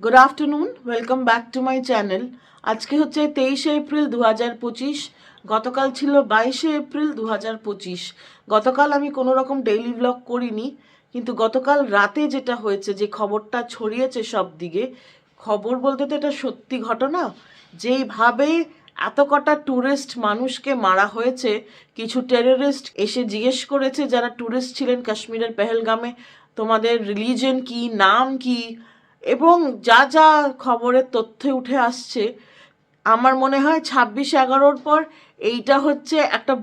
Good afternoon, welcome back to my channel. আজকে হচ্ছে 23শে April 2025। গতকাল ছিল 22শে এপ্রিল 2025। গতকাল আমি কোনো রকম ডেইলি ব্লগ করিনি, কিন্তু গতকাল রাতে যেটা হয়েছে, যে খবরটা ছড়িয়েছে সব দিকে, খবর বলতে তো এটা সত্যি ঘটনা। যেইভাবে এত কটা ট্যুরিস্ট মানুষকে মারা হয়েছে, কিছু টেররিস্ট এসে জিজ্ঞেস করেছে যারা ট্যুরিস্ট ছিলেন কাশ্মীরের পেহেলগামে, তোমাদের রিলিজন কি, নাম কি, এবং যা যা খবরের তথ্যে উঠে আসছে, আমার মনে হয় 26/11-র পর এইটা হচ্ছে একটা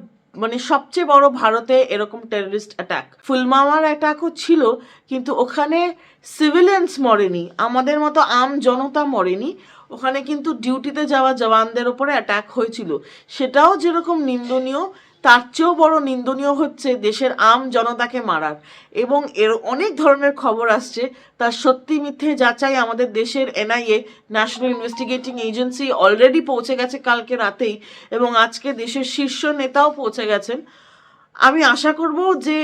সবচেয়ে বড় ভারতে এরকম টেররিস্ট অ্যাটাক। পুলওয়ামার অ্যাটাকও ছিল, কিন্তু ওখানে সিভিলিয়ানস মরেনি, আমাদের মতো আম জনতা মরেনি। ওখানে কিন্তু ডিউটিতে যাওয়া জওয়ানদের ওপরে অ্যাটাক হয়েছিল। সেটাও যেরকম নিন্দনীয়, তার চেয়েও বড় নিন্দনীয় হচ্ছে দেশের আম জনতাকে মারার। এবং এর অনেক ধরনের খবর আসছে, তার সত্যি মিথ্যে যাচাই আমাদের দেশের NIA, national investigating agency, already পৌঁছে গেছে কালকে রাতেই, এবং আজকে দেশের শীর্ষ নেতাও পৌঁছে গেছেন। আমি আশা করব যে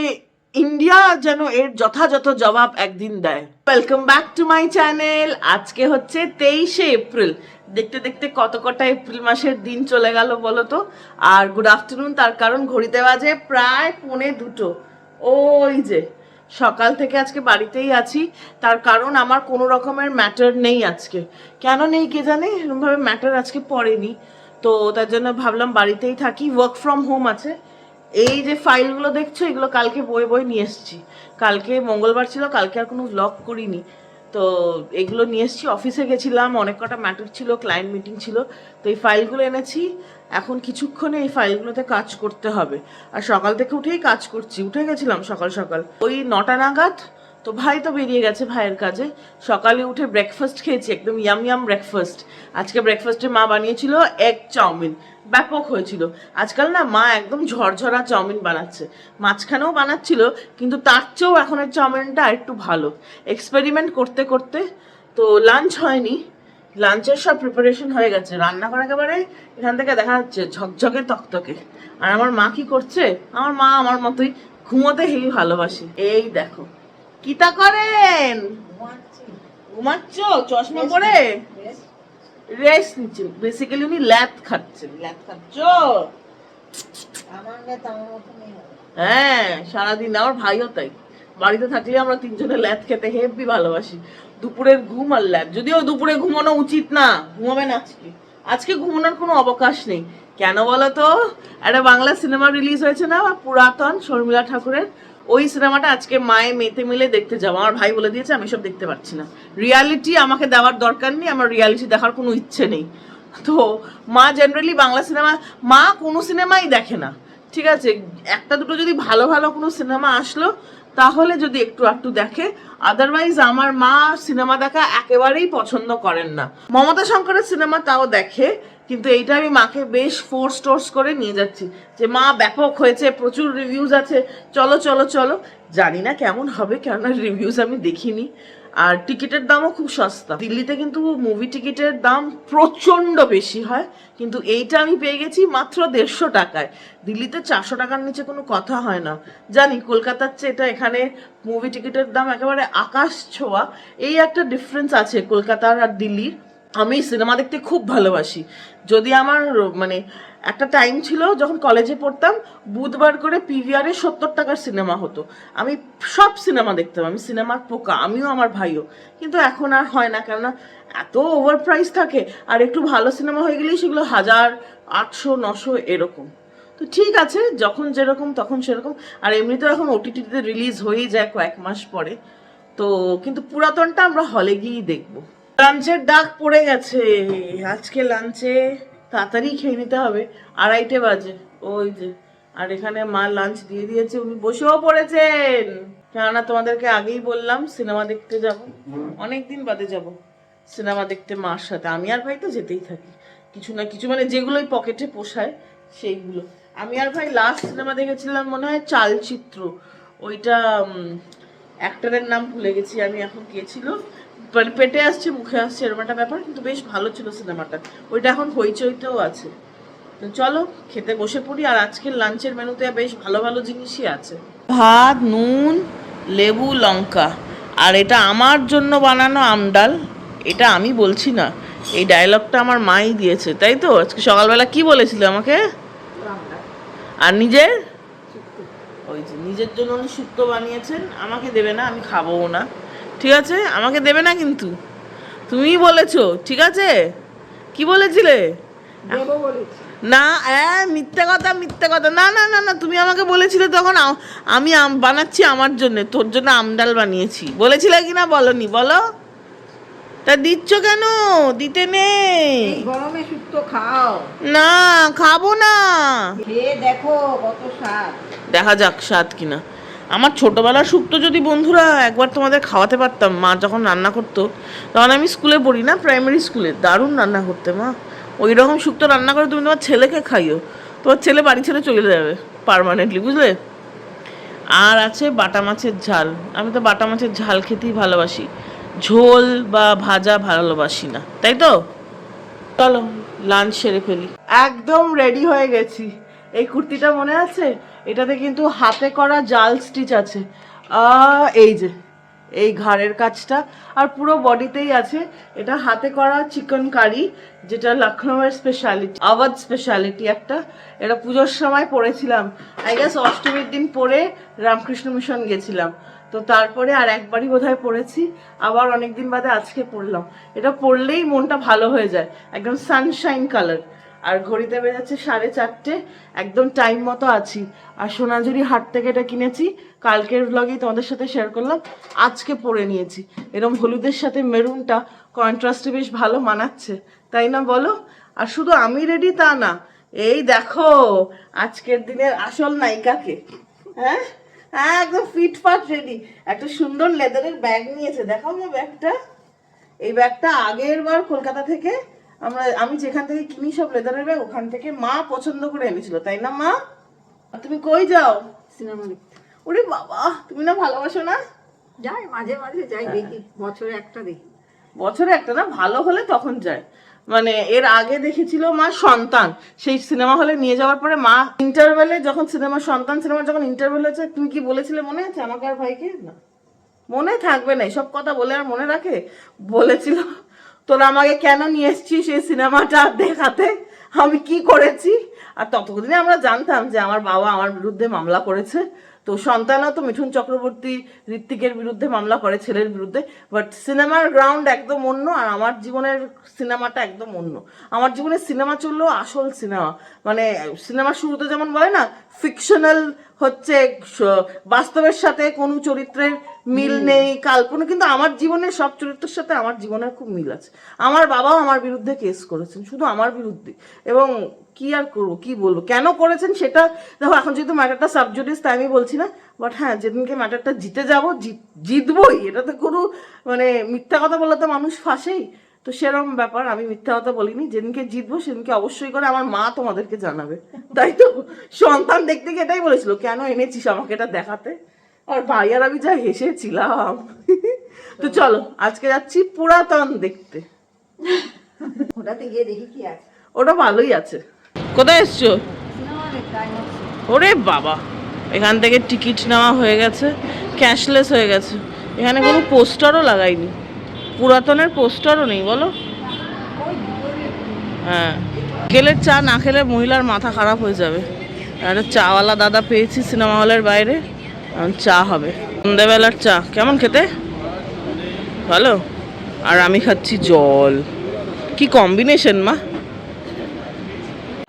ইন্ডিয়া যেন এর যথাযথ জবাব একদিন দেয়। Welcome back to my channel. আজকে হচ্ছে 23শে এপ্রিল। দেখতে দেখতে কটা এপ্রিল মাসের দিন চলে গেল বলো তো। আর গুড আফটারনুন, তার কারণ ঘড়িতে বাজে প্রায় 1:45। ওই যে সকাল থেকে আজকে বাড়িতেই আছি, তার কারণ আমার কোনো রকমের ম্যাটার নেই আজকে। কেন নেই কে জানে, এরকমভাবে ম্যাটার আজকে পড়েনি, তো তার জন্য ভাবলাম বাড়িতেই থাকি। ওয়ার্ক ফ্রম হোম আছে। এই যে ফাইলগুলো দেখছো, এগুলো কালকে বই নিয়ে এসেছি। কালকে মঙ্গলবার ছিল, কালকে আর কোনো ব্লগ করিনি, তো এগুলো নিয়ে এসেছি। অফিসে গেছিলাম, অনেক কটা ম্যাটার ছিল, ক্লায়েন্ট মিটিং ছিল, তো এই ফাইলগুলো এনেছি। এখন কিছুক্ষণে এই ফাইলগুলোতে কাজ করতে হবে। আর সকাল থেকে উঠেই কাজ করছি, উঠে গেছিলাম সকাল সকাল ওই 9টা নাগাদ। তো ভাই তো বেরিয়ে গেছে ভাইয়ের কাজে। সকালে উঠে ব্রেকফাস্ট খেয়েছি, একদম ইয়াম ব্রেকফাস্ট। আজকে ব্রেকফাস্টে মা বানিয়েছিল এগ চাউমিন, ব্যাপক হয়েছিল। আজকাল না মা একদম ঝরঝরা চাউমিন বানাচ্ছে, মাঝখানেও বানাচ্ছিল, কিন্তু তার চেয়েও এখনের চাউমিনটা একটু ভালো। এক্সপেরিমেন্ট করতে করতে তো লাঞ্চ হয়নি, লাঞ্চের সব প্রিপারেশন হয়ে গেছে, রান্নাঘর একেবারে এখান থেকে দেখা যাচ্ছে ঝকঝকে তকতকে। আর আমার মা কি করছে, আমার মা আমার মতোই ঘুমোতে হেবি ভালোবাসে। এই দেখো কিতা করেন, ঘুমাচ্ছ চশমা পরে, রেস্ট নিচ্ছে। বেসিক্যালি উনি ল্যাদ খাচ্ছেন। ল্যাদ খাচ্ছ? হ্যাঁ, সারাদিন। আমার ভাইও তাই, বাড়িতে থাকলে আমরা তিনজনে ল্যাদ খেতে হেবি ভালোবাসি। দুপুরের ঘুম আর ল্যাদ, যদিও দুপুরে ঘুমানো উচিত না, ঘুমাবেন আজকে। আজকে ঘুমানোর কোনো অবকাশ নেই। কেন বলো তো, একটা বাংলা সিনেমা রিলিজ হয়েছে না, পুরাতন, শর্মিলা ঠাকুরের। ওই সিনেমাটা আজকে মায়ে মেতে মিলে দেখতে যাবো। আমার ভাই বলে দিয়েছে আমি সব দেখতে পারছি না, রিয়ালিটি আমাকে দেওয়ার দরকার নেই, আমার রিয়ালিটি দেখার কোনো ইচ্ছে নেই। তো মা জেনারেলি বাংলা সিনেমা, মা কোনো সিনেমাই দেখে না, ঠিক আছে, একটা দুটো যদি ভালো ভালো কোনো সিনেমা আসলো তাহলে যদি একটু একটু দেখে, আদারওয়াইজ আমার মা সিনেমা দেখা একেবারেই পছন্দ করেন না। মমতা শঙ্করের সিনেমা তাও দেখে, কিন্তু এইটা আমি মাকে বেশ ফোর্স করে নিয়ে যাচ্ছি যে মা ব্যাপক হয়েছে, প্রচুর রিভিউজ আছে, চলো চলো চলো। জানি না কেমন হবে, কেননা রিভিউজ আমি দেখিনি। আর টিকিটের দামও খুব সস্তা। দিল্লিতে কিন্তু মুভি টিকিটের দাম প্রচণ্ড বেশি হয়, কিন্তু এইটা আমি পেয়ে গেছি মাত্র 150 টাকায়। দিল্লিতে 400 টাকার নিচে কোনো কথা হয় না। জানি কলকাতার চেয়ে এটা এখানে মুভি টিকিটের দাম একেবারে আকাশ ছোঁয়া, এই একটা ডিফারেন্স আছে কলকাতার আর দিল্লির। আমি সিনেমা দেখতে খুব ভালোবাসি। যদি আমার একটা টাইম ছিল যখন কলেজে পড়তাম, বুধবার করে পিভিআরে 70 টাকার সিনেমা হতো, আমি সব সিনেমা দেখতাম। আমি সিনেমার পোকা, আমিও আমার ভাইও। কিন্তু এখন আর হয় না, কেননা এত ওভার প্রাইস থাকে, আর একটু ভালো সিনেমা হয়ে গেলেই সেগুলো 1000, 800, 900 এরকম। তো ঠিক আছে, যখন যেরকম তখন সেরকম। আর এমনিতেও এখন ওটিটিতে রিলিজ হয়েই যায় কয়েক মাস পরে, তো কিন্তু পুরাতনটা আমরা হলে গিয়েই দেখবো। লাঞ্চের ডাক পড়ে গেছে, আজকে লাঞ্চে তাড়াতাড়ি খেয়ে নিতে হবে, 2:30 বাজে। ওই যে, আর এখানে মা লাঞ্চ দিয়ে দিয়েছে, উনি বসেও পড়েছেন। কেননা তোমাদেরকে আগেই বললাম সিনেমা দেখতে যাব, অনেকদিন বাদে যাব সিনেমা দেখতে মার সাথে। আমি আর ভাই তো যেতেই থাকি কিছু না কিছু, যেগুলোই পকেটে পোষায় সেইগুলো। আমি আর ভাই লাস্ট সিনেমা দেখেছিলাম মনে হয় চালচিত্র, ওইটা অ্যাক্টরের নাম ভুলে গেছি আমি এখন, কে ছিল, পেটে আসছে মুখে আসছে এরকম একটা ব্যাপার, কিন্তু বেশ ভালো ছিল সিনেমাটা। ওইটা এখন হইচইতেও আছে। তো চলো খেতে বসে পড়ি। আর আজকের লাঞ্চের মেনুতে বেশ ভালো ভালো জিনিসই আছে, ভাত, নুন, লেবু, লঙ্কা, আর এটা আমার জন্য বানানো আমডাল। এটা আমি বলছি না, এই ডায়লগটা আমার মাই দিয়েছে, তাই তো? আজকে সকালবেলা কি বলেছিল আমাকে? আর নিজের ওই যে নিজের জন্য উনি শুক্তো বানিয়েছেন, আমাকে দেবে না, আমি খাবো না, ঠিক আছে? আমাকে দেবে না কিন্তু, তুমিই বলেছো, ঠিক আছে? কি বলেছিলে? না মিথ্যে কথা, মিথ্যে কথা, না না না না, তুমি আমাকে বলেছিলে তখন আমি বানাচ্ছি আমার জন্য, তোর জন্য আমডাল বানিয়েছি, বলেছিলে কি না? বলনি, বলো। তা দিচ্ছ কেন? দিতে নেই, গরমে শুক্তো খাও না, খাবো না। খেয়ে দেখো কত স্বাদ। দেখা যাক স্বাদ কিনা। আমার ছোটবেলার শুক্তো যদি বন্ধুরা একবার তোমাদের খাওয়াতে পারতাম, মা যখন রান্না করতো, তখন আমি স্কুলে পড়ি না, প্রাইমারি স্কুলে, দারুণ রান্না করতে মা। ওই রকম শুক্তো রান্না করে তুমি তোমার ছেলেকে খাইও, তোমার ছেলে বাড়ি ছেড়ে চলে যাবে পার্মানেন্টলি, বুঝলে? আর আছে বাটা মাছের ঝাল। আমি তো বাটা মাছের ঝাল খেতেই ভালোবাসি, ঝোল বা ভাজা ভালোবাসি না, তাই তো? চলো লাঞ্চ সেরে ফেলি। একদম রেডি হয়ে গেছি। এই কুর্তিটা মনে আছে? এটাতে কিন্তু হাতে করা জাল স্টিচ আছে, এই যে এই ঘাড়ের কাজটা, আর পুরো বডিতেই আছে। এটা হাতে করা চিকেন কারি, যেটা লখনৌয়ের স্পেশালিটি, আওয়াজ স্পেশালিটি একটা। এটা পুজোর সময় পরেছিলাম, আই গেস অষ্টমীর দিন পরে রামকৃষ্ণ মিশন গেছিলাম, তো তারপরে আর একবারই বোধহয় পরেছি, আবার অনেকদিন বাদে আজকে পরলাম। এটা পরলেই মনটা ভালো হয়ে যায়, একদম সানশাইন কালার। আর ঘড়িতে বেজেছে 4:30, একদম টাইম মতো আছি। আর সোনাঝুরি হাট থেকে এটা কিনেছি, কালকের ব্লগেই তোমাদের সাথে শেয়ার করলাম, আজকে পরে নিয়েছি। এরকম হলুদের সাথে মেরুনটা কন্ট্রাস্টে বেশ ভালো মানাচ্ছে, তাই না বলো? আর শুধু আমি রেডি তা না, এই দেখো আজকের দিনের আসল নায়িকাকে। হ্যাঁ হ্যাঁ, একদম ফিটফাট রেডি। একটা সুন্দর লেদারের ব্যাগ নিয়েছে, দেখাও না ব্যাগটা। এই ব্যাগটা আগের বার কলকাতা থেকে আমি যেখান থেকে কিনি সব লেদারের ব্যাগ, ওখান থেকে মা পছন্দ করে এনেছিল, তাই না মা? আর তুমি কই যাও? সিনেমা দেখতে। ওরে বাবা, তুমি না ভালোবাসো না? যাই মাঝে মাঝে যাই, দেখি বছরে একটা দেখি। বছরে একটা না, ভালো হলে তখন যায়। মানে এর আগে দেখেছিল মা সন্তান, সেই সিনেমা হলে নিয়ে যাওয়ার পরে মা ইন্টারভেলে, যখন সন্তান সিনেমা যখন ইন্টারভেল হয়েছে, তুমি কি বলেছিলে মনে আছে আমাকে আর ভাইকে? না মনে থাকবে না, সব কথা বলে আর মনে রাখে? বলেছিল তোরা আমাকে কেন নিয়ে এসছিস এই সিনেমাটা দেখাতে, আমি কি করেছি। আর ততদিনে আমরা জানতাম যে আমার বাবা আমার বিরুদ্ধে মামলা করেছে, তো সন্তানও তো মিঠুন চক্রবর্তী ঋত্বিকের বিরুদ্ধে মামলা করে, ছেলের বিরুদ্ধে। বাট সিনেমার গ্রাউন্ড একদম অন্য, আর আমার জীবনের সিনেমাটা একদম অন্য। আমার জীবনের সিনেমা চললো আসল সিনেমা, মানে সিনেমার শুরুতে যেমন বলে না ফিকশনাল হচ্ছে, বাস্তবের সাথে কোনো চরিত্রের মিল নেই, কাল্পনিক, কিন্তু আমার জীবনের সব চরিত্রের সাথে আমার জীবনের খুব মিল আছে। আমার বাবাও আমার বিরুদ্ধে কেস করেছেন, শুধু আমার বিরুদ্ধে। এবং কি আর করবো, কি বলবো, কেন করেছেন সেটা দেখো, এখন যেহেতু ম্যাটারটা সাবজুডিস তাই আমি বলছি না। বাট হ্যাঁ, যেদিনকে ম্যাটারটা জিতে যাবো, জিতবই, এটা তো কোনো মানে মিথ্যা কথা বললে তো মানুষ ফাঁসেই, তো সেরকম ব্যাপার। আমি মিথ্যা কথা বলিনি, যেদিনকে জিতবো সেদিনকে অবশ্যই করে আমার মা তোমাদেরকে জানাবে, তাই তো? সন্তান দেখতে গিয়ে এটাই বলেছিল, কেন এনেছিস আমাকে এটা দেখাতে। আর ভাই আর আমি যা হেসেছিলাম। তো চলো আজকে যাচ্ছি পুরাতন দেখতে। ওটাতে গিয়ে দেখি কি আছে। ওটা ভালোই আছে। কোথায় এসছো? সিনেমা দেখতে আইনক্সে। ওরে বাবা, এখান থেকে টিকিট নেওয়া হয়ে গেছে, ক্যাশলেস হয়ে গেছে, এখানে কোনো পোস্টারও লাগাইনি, পুরাতনের পোস্টারও নেই, বলো? হ্যাঁ, কেলের চা না খেলে মহিলার মাথা খারাপ হয়ে যাবে। একটা চাওয়ালা দাদা পেয়েছি সিনেমা হলের বাইরে, চা হবে। সন্ধ্যেবেলার চা কেমন খেতে? ভালো। আর আমি খাচ্ছি জল, কি কম্বিনেশন মা।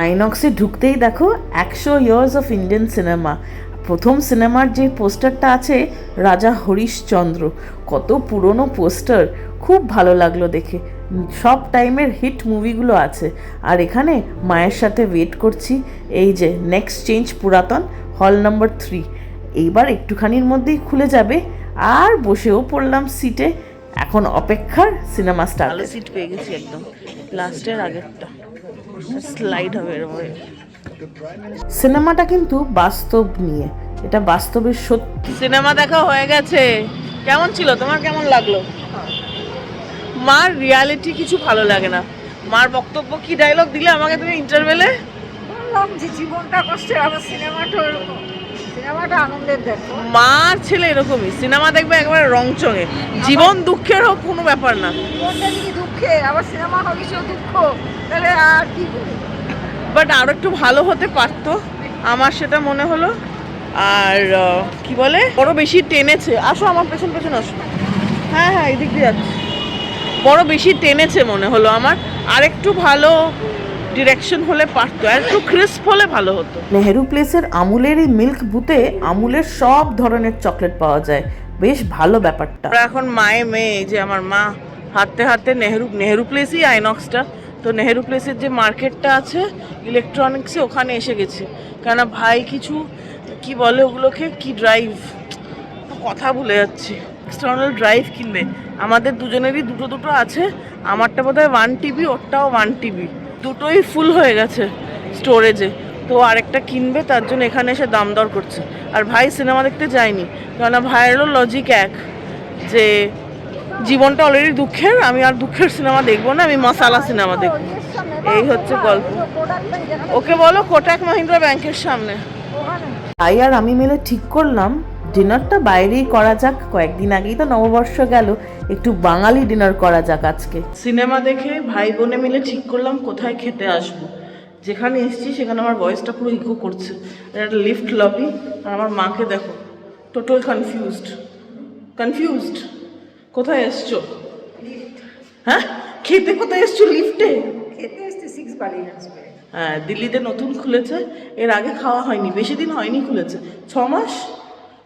আইনক্সে ঢুকতেই দেখো 100 ইয়ার্স অফ ইন্ডিয়ান সিনেমা। প্রথম সিনেমার যে পোস্টারটা আছে রাজা হরিশচন্দ্র, কত পুরনো পোস্টার, খুব ভালো লাগলো দেখে। সব টাইমের হিট মুভিগুলো আছে। আর এখানে মায়ের সাথে ওয়েট করছি, এই যে নেক্সট চেঞ্জ পুরাতন, হল নম্বর 3। এইবার একটুখানির মধ্যেই খুলে যাবে, আর বসেও পড়লাম সিটে। এখন অপেক্ষার সিনেমা স্টার্ট। ভালো সিট পেয়ে গেছি, একদম লাস্টের আগেরটা, স্লাইড হবে এরকম। সিনেমাটা কিন্তু বাস্তব নিয়ে, এটা বাস্তবের সত্যি। সিনেমা দেখা হয়ে গেছে, কেমন ছিল, তোমার কেমন লাগলো? মার রিয়ালিটি কিছু ভালো লাগে না। মার বক্তব্য কি ডায়লগ দিলে আমাকে তুমি ইন্টারভেলে? বললাম যে জীবনটা কষ্টের, আবার সিনেমাটা এরকম। সিনেমাটা আনন্দের দেখো। মা আর ছেলে এরকমই, সিনেমা দেখবে একবার রংচঙে, জীবন দুঃখের হোক কোনো ব্যাপার না। কোনটা কি দুঃখে, আবার সিনেমা হলে সেও দুঃখ, তাহলে আর কি করে? বাট আরো একটু ভালো হতে পারতো, আমার সেটা মনে হলো। আর কি বলে, বড় বেশি টেনেছে, আসো আমার পেছন পেছন আসো। হ্যাঁ হ্যাঁ, এদিক দিয়ে যাচ্ছে। বড় বেশি টেনেছে মনে হলো আমার, আর একটু ভালো ডিরেকশন হলে পারতো, আর একটু ক্রিস্প হলে ভালো হতো। নেহেরু প্লেসের আমুলের এই মিল্ক বুথে আমুলের সব ধরনের চকলেট পাওয়া যায়, বেশ ভালো ব্যাপারটা। এখন মায়ে মেয়ে, যে আমার মা হাঁটতে হাঁটতে নেহেরু প্লেসই আইনক্সটা, তো নেহেরু প্লেসের যে মার্কেটটা আছে ইলেকট্রনিক্সে, ওখানে এসে গেছি। কেননা ভাই কিছু কি বলে ওগুলোকে, কি ড্রাইভ, কথা ভুলে যাচ্ছি, এক্সটার্নাল ড্রাইভ কিনবে। আমাদের দুজনেরই দুটো দুটো আছে, আমারটা বোধহয় 1 TB, ওরটাও 1 TB, দুটোই ফুল হয়ে গেছে স্টোরেজে। তো আরেকটা কিনবে, তার জন্য এখানে এসে দাম দর করছে। আর ভাই সিনেমা দেখতে যায়নি, কেননা ভাইয়েরও লজিক এক, যে জীবনটা অলরেডি দুঃখের, আমি আর দুঃখের সিনেমা দেখবো না, আমি মশালা সিনেমা দেখবো। এই হচ্ছে গল্প। ওকে বলো কোটাক মাহিন্দ্রা ব্যাংকের সামনে। তাই আর আমি মিলে ঠিক করলাম ডিনারটা বাইরেই করা যাক, কয়েকদিন আগেই তো নববর্ষ গেল, একটু বাঙালি ডিনার করা যাক আজকে। সিনেমা দেখে ভাই বোনে মিলে ঠিক করলাম কোথায় খেতে আসবো। যেখানে এসেছি সেখানে আমার ভয়েসটা পুরো ইকো করছে, একটা লিফট লবি। আর আমার মাকে দেখো, টোটাল কনফিউজড। কোথায় এসছো? হ্যাঁ, খেতে কোথায় এসছো? লিফটে খেতে এসছে 6 বালিগঞ্জ। হ্যাঁ, দিল্লিতে নতুন খুলেছে, এর আগে খাওয়া হয়নি, বেশি দিন হয়নি খুলেছে, 6 মাস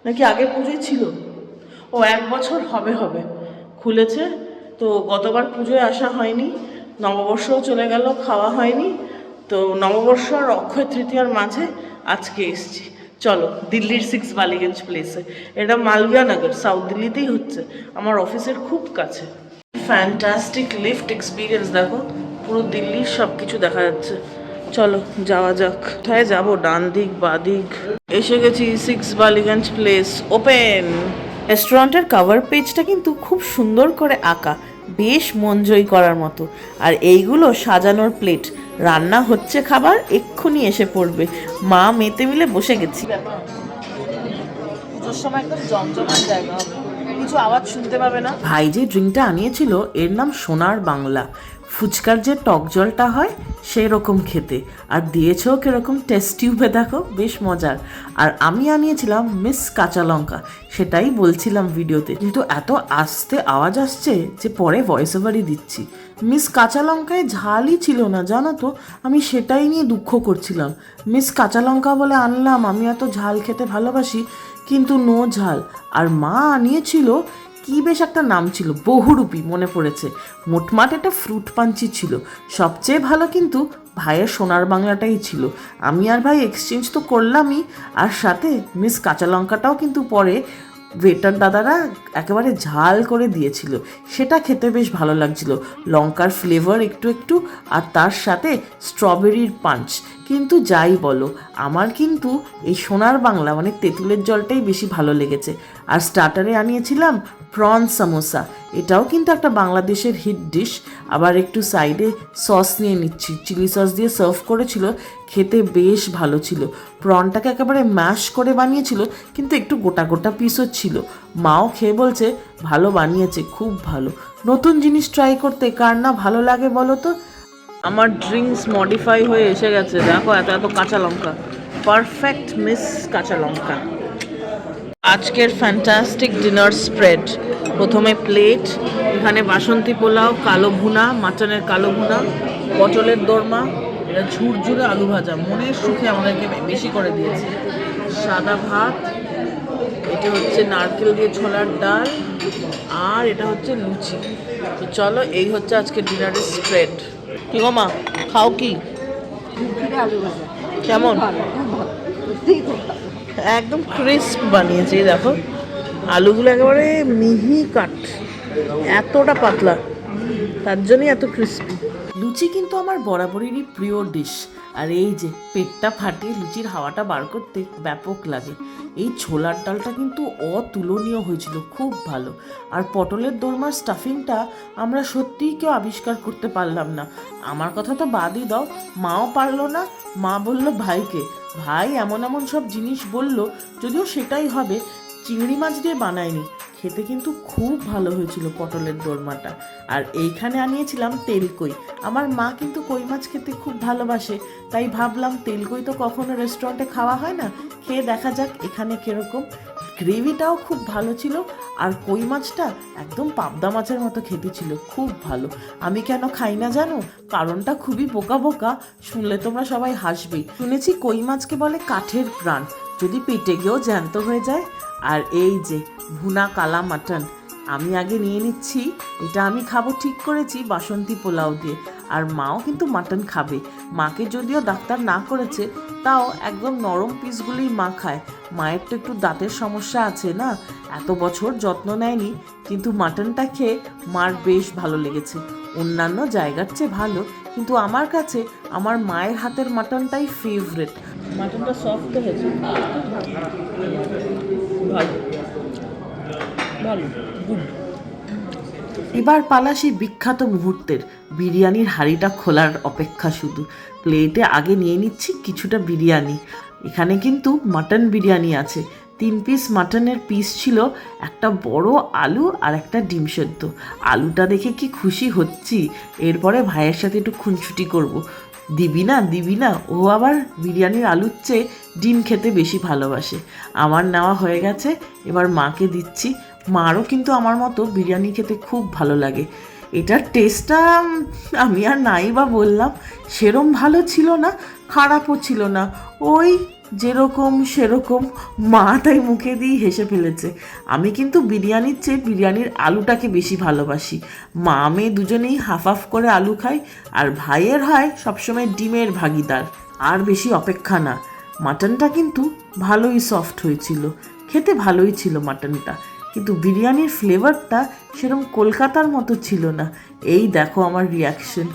নাকি আগের পুজোয় ছিল, ও 1 বছর হবে খুলেছে। তো গতবার পুজোয় আসা হয়নি, নববর্ষও চলে গেল, খাওয়া হয়নি। তো নববর্ষ আর অক্ষয় তৃতীয়ার মাঝে আজকে এসছি। চলো দিল্লির 6 বালিগঞ্জ প্লেসে, এটা মালবিয়া নগর, সাউথ দিল্লিতেই হচ্ছে, আমার অফিসের খুব কাছে। ফ্যান্টাস্টিক লিফট এক্সপিরিয়েন্স, দেখো পুরো দিল্লির সব কিছু দেখা যাচ্ছে। চলো যাওয়া যাক। কোথায় যাবো, ডান দিক বা দিক? এসে গেছি 6 বালিগঞ্জ প্লেস, ওপেন। রেস্টুরেন্টের কভার পেজটা কিন্তু খুব সুন্দর করে আঁকা, বেশ মন জয় করার মতো। আর এইগুলো সাজানোর প্লেট, রান্না হচ্ছে, খাবার এক্ষুনি এসে পড়বে। মা মেতে মিলে বসে গেছি। পুজোর সময় একদম জমজমাট জায়গা হবে, কিছু আওয়াজ শুনতে পাবে না। ভাই যে ড্রিঙ্কটা আনিয়েছিল এর নাম সোনার বাংলা, ফুচকার যে টক জলটা হয় সেই রকম খেতে, আর দিয়েছেও কিরকম টেস্ট টিউবে, দেখো বেশ মজার। আর আমি আনিয়েছিলাম মিস কাঁচা লঙ্কা, সেটাই বলছিলাম ভিডিওতে, কিন্তু এত আস্তে আওয়াজ আসছে যে পরে ভয়েস ওভারই দিচ্ছি। মিস কাঁচা লঙ্কায় ঝালই ছিল না জানো তো, আমি সেটাই নিয়ে দুঃখ করছিলাম। মিস কাঁচা লঙ্কা বলে আনলাম, আমি এত ঝাল খেতে ভালোবাসি, কিন্তু নো ঝাল। আর মা আনিয়েছিল কি বেশ একটা নাম ছিল, বহুরূপী, মনে পড়েছে। মোটমাট এটা ফ্রুট পাঞ্চি ছিল। সবচেয়ে ভালো কিন্তু ভাইয়ের সোনার বাংলাটাই ছিল। আমি আর ভাই এক্সচেঞ্জ তো করলামই, আর সাথে মিস কাঁচা লঙ্কাটাও কিন্তু পরে ওয়েটার দাদারা একেবারে ঝাল করে দিয়েছিল, সেটা খেতে বেশ ভালো লাগছিল, লঙ্কার ফ্লেভার একটু একটু, আর তার সাথে স্ট্রবেরির পাঞ্চ। কিন্তু যাই বলো, আমার কিন্তু এই সোনার বাংলা মানে তেঁতুলের জলটাই বেশি ভালো লেগেছে। আর স্টার্টারে আনিয়েছিলাম প্রন সামোসা, এটাও কিন্তু একটা বাংলাদেশের হিট ডিশ। আবার একটু সাইডে সস নিয়ে নিচ্ছি, চিলি সস দিয়ে সার্ভ করেছিল, খেতে বেশ ভালো ছিল। প্রনটাকে একেবারে ম্যাশ করে বানিয়েছিল, কিন্তু একটু গোটা গোটা পিসও ছিল। মাও খেয়ে বলছে ভালো বানিয়েছে, খুব ভালো। নতুন জিনিস ট্রাই করতে কার না ভালো লাগে বলো তো। আমার ড্রিঙ্কস মডিফাই হয়ে এসে গেছে, দেখো এত এত কাঁচা লঙ্কা, পারফেক্ট মিস কাঁচা লঙ্কা। আজকের ফ্যান্টাস্টিক ডিনার স্প্রেড, প্রথমে প্লেট, এখানে বাসন্তী পোলাও, কালো ভুনা, মাটনের কালো ভুনা, পটলের দোরমা, এটা ঝুরঝুরে আলু ভাজা, মনের সুখে আমাদেরকে বেশি করে দিয়েছে, সাদা ভাত, এটা হচ্ছে নারকেল দিয়ে ছোলার ডাল, আর এটা হচ্ছে লুচি। তো চলো, এই হচ্ছে আজকে ডিনারের স্প্রেড। কি গো মা, খাও কি? আলু ভাজা কেমন? খুব ভালো, সত্যিই খুব ভালো। একদম ক্রিস্প বানিয়েছে, দেখো আলুগুলো একেবারে মিহি কাট, এতটা পাতলা, তার জন্যই এত ক্রিস্পি। লুচি কিন্তু আমার বরাবরেরই প্রিয় ডিশ। আর এই যে পেটটা ফাটিয়ে লুচির হাওয়াটা বার করতে ব্যাপক লাগে। এই ছোলার ডালটা কিন্তু অতুলনীয় হয়েছিল, খুব ভালো। আর পটলের দোরমার স্টাফিংটা আমরা সত্যিই কেউ আবিষ্কার করতে পারলাম না। আমার কথা তো বাদই দাও, মাও পারলো না। মা বলল ভাইকে, ভাই এমন এমন সব জিনিস বলল, যদিও সেটাই হবে, চিংড়ি মাছ দিয়ে বানায়নি। খেতে কিন্তু খুব ভালো হয়েছিল পটলের দোরমাটা। আর এইখানে আনিয়েছিলাম তেলকই। আমার মা কিন্তু কই মাছ খেতে খুব ভালোবাসে, তাই ভাবলাম তেলকই তো কখনো রেস্টুরেন্টে খাওয়া হয় না, খেয়ে দেখা যাক এখানে কিরকম। গ্রেভিটাও খুব ভালো ছিল, আর কই মাছটা একদম পাবদা মাছের মতো খেতে ছিল, খুব ভালো। আমি কেন খাই না জানো? কারণটা খুবই বোকা বোকা, শুনলে তোমরা সবাই হাসবেই। শুনেছি কই মাছকে বলে কাঠের প্রাণ, যদি পেটে গিয়েও জ্যান্ত হয়ে যায়। আর এই যে ভুনা কালা মাটন, আমি আগে নিয়ে নিচ্ছি। এটা আমি খাবো ঠিক করেছি বাসন্তী পোলাও দিয়ে। আর মাও কিন্তু মাটন খাবে। মাকে যদিও ডাক্তার না করেছে, তাও একদম নরম পিসগুলোই মা খায়। মায়ের তো একটু দাঁতের সমস্যা আছে না, এত বছর যত্ন নেয়নি, কিন্তু মাটনটা খেয়ে মার বেশ ভালো লেগেছে। অন্যান্য জায়গার চেয়ে ভালো, কিন্তু আমার কাছে আমার মায়ের হাতের মাটনটাই ফেভারেট। মাটনটা সফট হয়েছে, ভালো ভালো, গুড। এবার পালা সেই বিখ্যাত মুহূর্তের, বিরিয়ানির হাঁড়িটা খোলার অপেক্ষা শুধু। প্লেটে আগে নিয়ে নিচ্ছি কিছুটা বিরিয়ানি। এখানে কিন্তু মাটন বিরিয়ানি আছে। 3 পিস মাটনের পিস ছিল, একটা বড় আলু আর একটা ডিম সেদ্ধ। আলুটা দেখে কি খুশি হচ্ছি। এরপরে ভাইয়ের সাথে একটু খুনছুটি করব, দিবি না দিবি না। ও আবার বিরিয়ানির আলুর চেয়ে ডিম খেতে বেশি ভালোবাসে। আমার নেওয়া হয়ে গেছে, এবার মাকে দিচ্ছি। মারও কিন্তু আমার মতো বিরিয়ানি খেতে খুব ভালো লাগে। এটার টেস্টটা আমি আর নাই বা বললাম, সেরম ভালো ছিল না, খারাপও ছিল না, ওই যেরকম সেরকম। মা তাই মুখে দিয়ে হেসে ফেলেছে। আমি কিন্তু বিরিয়ানির চেয়ে বিরিয়ানির আলুটাকে বেশি ভালোবাসি। মা মেয়ে দুজনেই হাফ হাফ করে আলু খাই, আর ভাইয়ের হয় সবসময় ডিমের ভাগিদার। আর বেশি অপেক্ষা না। মাটনটা কিন্তু ভালোই সফট হয়েছিল, খেতে ভালোই ছিল মাটনটা, কিন্তু বিরিয়ানির ফ্লেভারটা সেরকম কলকাতার মতো ছিল না। এই দেখো আমার রিয়াকশন,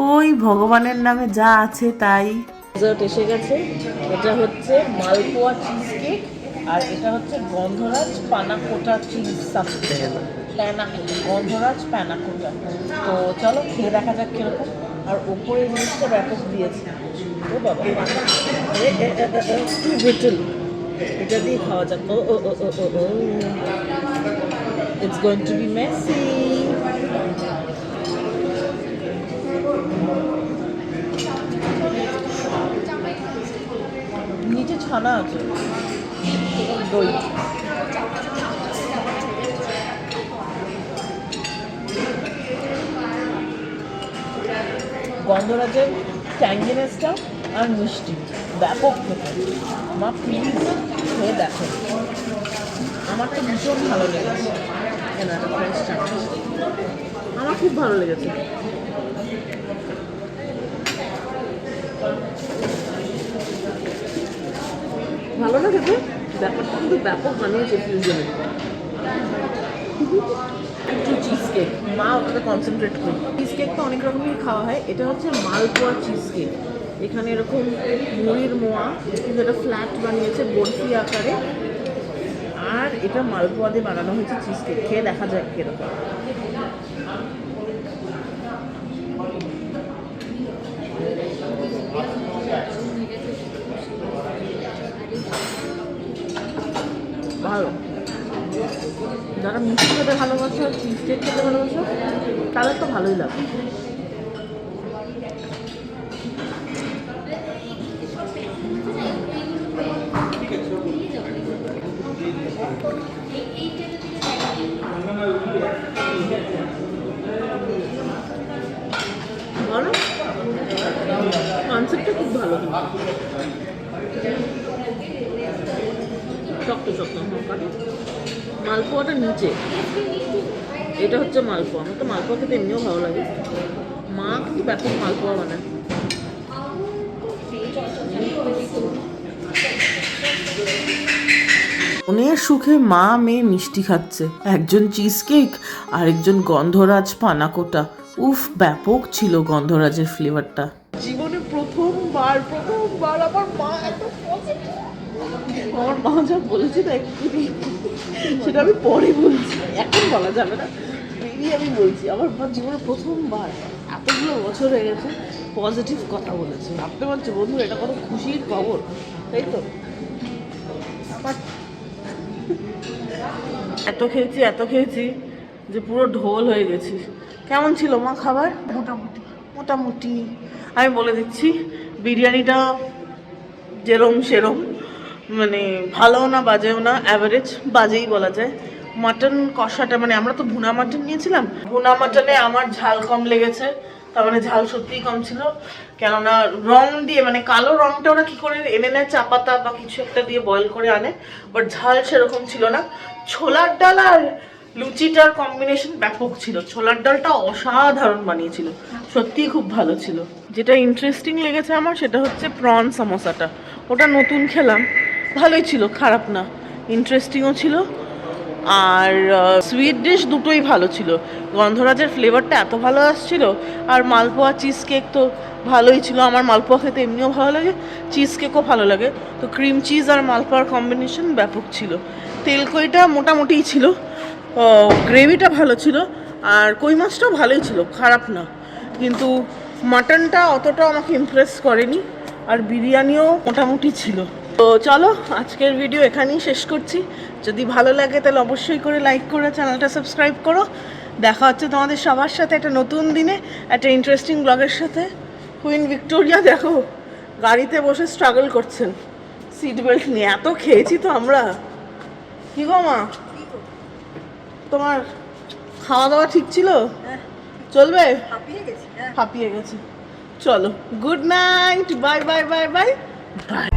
ওই ভগবানের নামে যা আছে তাই। ডেজার্ট এসে গেছে। এটা হচ্ছে মালপোয়া চিজ কেক, আর এটা হচ্ছে গন্ধরাজ পানাকোটা চিজ সাফটে, প্যানাকোটা, গন্ধরাজ প্যানাকোটা। তো চলো খেয়ে দেখা যাক কিরকম। আর ওপরে জিনিসটা ব্যাপক দিয়েছে। ও বাবা, ব্রিটেল, এটা দিয়ে খাওয়া যাক। ও ও ও ও ও ও, it's going to be messy. নিচে ছানা আছে, দই। গন্ধরাজের ট্যাঙ্গিনেসটা আর মিষ্টি ব্যাপক খেতে। মা প্লিজ খেয়ে দেখো, আমার তো ভীষণ ভালো লেগেছে। আমার খুব ভালো লেগেছে। ভালো না খেতে, ব্যাপারটা কিন্তু ব্যাপক বানিয়েছে ফিউশনে। একটু চিজ কেক, মা ওটাতে কনসেন্ট্রেট করি। চিজ কেক তো অনেক রকমই খাওয়া হয়, এটা হচ্ছে মালপোয়া চিজ কেক। এখানে এরকম মুড়ির মোয়া, কিন্তু এটা ফ্ল্যাট বানিয়েছে বরফি আকারে, আর এটা মালপোয়া দিয়ে বানানো হয়েছে চিজ কেক। খেয়ে দেখা যাক কিরকম। ভালো। যারা মিষ্টি খেতে ভালোবাসো, চিজ কেক খেতে ভালোবাসো, তাদের তো ভালোই লাগে। ভালো, কনসেপ্টটা খুব ভালো। শক্ত শক্ত কাটে। মালপোয়াটা নিচে, এটা হচ্ছে মালপোয়া। আমার তো মালপোয়া খেতে এমনিও ভালো লাগে। মা কিন্তু ব্যাপক মালপোয়া বানায়। মনের সুখে মা মেয়ে মিষ্টি খাচ্ছে, একজন চিজ কেক আর একজন গন্ধরাজ পানাকোটা। উফ, ব্যাপক ছিল গন্ধরাজের ফ্লেভারটা। জীবনে প্রথমবার আমার মা এত পজিটিভ, আমার মা যা বলেছে না এক্ষুনি, সেটা আমি পরে বলছি, এখন বলা যাবে না, বেরিয়ে আমি বলছি। আমার মা জীবনে প্রথমবার এতগুলো বছর হয়ে গেছে পজিটিভ কথা বলেছে। ভাবতে পারছো বন্ধু, এটা কত খুশির খবর, তাই তো? এত খেয়েছি যে পুরো ঢোল হয়ে গেছি। কেমন ছিল মা খাবার? মোটামুটি। আমি বলে দিচ্ছি, বিরিয়ানিটা যেরম সেরম, মানে ভালোও না বাজেও না, অ্যাভারেজ, বাজেই বলা যায়। মাটন কষাটা, মানে আমরা তো ভুনা মাটন নিয়েছিলাম, ভুনা মাটনে আমার ঝাল কম লেগেছে। তার মানে ঝাল সত্যিই কম ছিল, কেননা রং দিয়ে, মানে কালো রংটা ওরা কী করে এনে নেয়, চা পাতা বা কিছু একটা দিয়ে বয়েল করে আনে, বাট ঝাল সেরকম ছিল না। ছোলার ডাল আর লুচিটার কম্বিনেশন ব্যাপক ছিল, ছোলার ডালটা অসাধারণ বানিয়েছিল, সত্যিই খুব ভালো ছিল। যেটা ইন্টারেস্টিং লেগেছে আমার সেটা হচ্ছে প্রন সমোসাটা, ওটা নতুন খেলাম, ভালোই ছিল, খারাপ না, ইন্টারেস্টিংও ছিল। আর সুইট ডিশ দুটোই ভালো ছিল, গন্ধরাজের ফ্লেভারটা এত ভালো আসছিল, আর মালপোয়া চিজ কেক তো ভালোই ছিল। আমার মালপোয়া খেতে এমনিও ভালো লাগে, চিজ কেকও ভালো লাগে, তো ক্রিম চিজ আর মালপোয়ার কম্বিনেশন ব্যাপক ছিল। তেলকইটা মোটামুটিই ছিল, গ্রেভিটা ভালো ছিল, আর কই মাছটাও ভালোই ছিল, খারাপ না। কিন্তু মাটনটা অতটা আমাকে ইমপ্রেস করেনি, আর বিরিয়ানিও মোটামুটি ছিল। তো চলো, আজকের ভিডিও এখানেই শেষ করছি। যদি ভালো লাগে তাহলে অবশ্যই করে লাইক করে চ্যানেলটা সাবস্ক্রাইব করো। দেখা হচ্ছে তোমাদের সবার সাথে একটা নতুন দিনে, একটা ইন্টারেস্টিং ব্লগের সাথে। কুইন ভিক্টোরিয়া দেখো গাড়িতে বসে স্ট্রাগল করছেন সিট বেল্ট নিয়ে, এত খেয়েছি তো আমরা। কি গো মা, তোমার খাওয়া দাওয়া ঠিক ছিল? চলবে? হাঁপিয়ে গেছে। চলো, good night, bye bye bye bye bye.